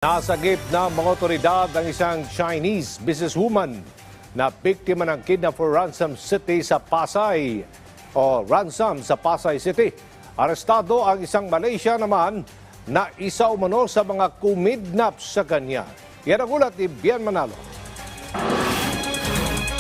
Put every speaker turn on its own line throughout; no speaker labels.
Nasagip ng mga otoridad ang isang Chinese businesswoman na biktima ng kidnap for ransom city sa Pasay City. Arestado ang isang Malaysia naman na isa umano sa mga kumidnap sa kanya. Yan ang ulat ni Bian Manalo.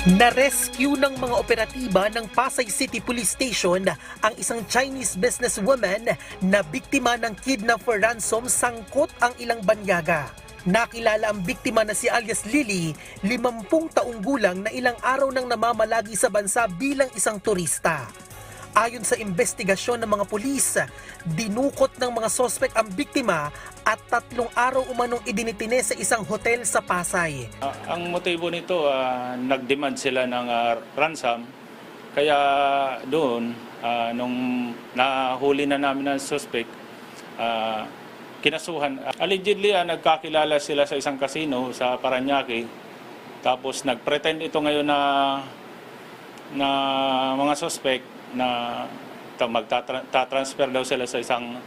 Na-rescue ng mga operatiba ng Pasay City Police Station ang isang Chinese businesswoman na biktima ng kidnap for ransom sangkot ang ilang banyaga. Nakilala ang biktima na si alias Lily, 50 taong gulang na ilang araw nang namamalagi sa bansa bilang isang turista. Ayon sa investigasyon ng mga pulis, dinukot ng mga sospek ang biktima at 3 araw umanong idinitine sa isang hotel sa Pasay.
Ang motibo nito, nag-demand sila ng ransom. Kaya doon, nung nahuli na namin ang suspect, kinasuhan. Allegedly, nagkakilala sila sa isang casino sa Parañaque. Tapos nag-pretend ito ngayon na mga suspect na magta-transfer daw sila sa isang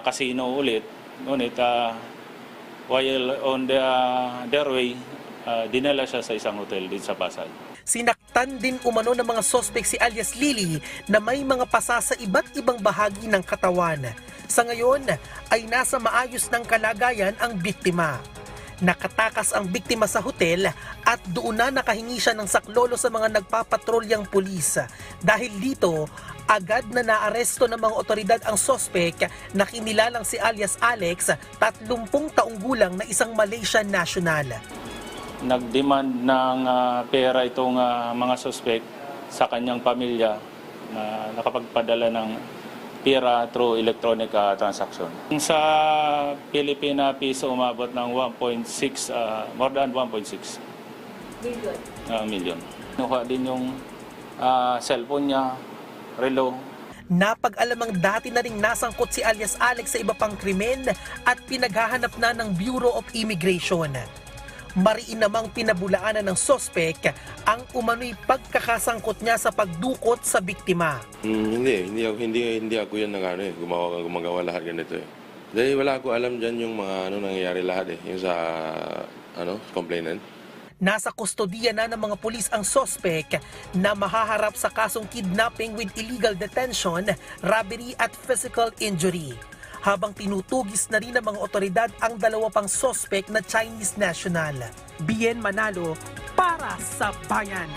casino ulit. Ngunit while on their way, dinala siya sa isang hotel dito sa Pasay.
Sinaktan din umano ng mga sospek si alias Lily na may mga pasa sa iba't ibang bahagi ng katawan. Sa ngayon ay nasa maayos ng kalagayan ang biktima. Nakatakas ang biktima sa hotel at doon na nakahingi siya ng saklolo sa mga nagpapatrolyang pulis. Dahil dito, agad na naaresto ng mga otoridad ang sospek na kinilalang si alias Alex, 30 taong gulang na isang Malaysian national.
Nag-demand ng pera itong mga suspect sa kanyang pamilya na nakapagpadala ng pera through electronic transaction. Sa Pilipina piso umabot ng 1.6, more than 1.6 million. Nuha din yung cellphone niya, relo.
Napag-alamang dati na ring nasangkot si alias Alex sa iba pang krimen at pinaghahanap na ng Bureau of Immigration. Mariin namang pinabulaanan ng sospek ang umano'y pagkakasangkot niya sa pagdukot sa biktima.
Hindi ako yan gumagawa lahat ganito eh. Dahil wala ako alam dyan yung mga nangyayari lahat eh, yung sa complainant.
Nasa kustodiya na ng mga pulis ang sospek na mahaharap sa kasong kidnapping with illegal detention, robbery at physical injury. Habang tinutugis na rin ng mga otoridad ang 2 pang sospek na Chinese national. Bien Manalo para sa Bayan.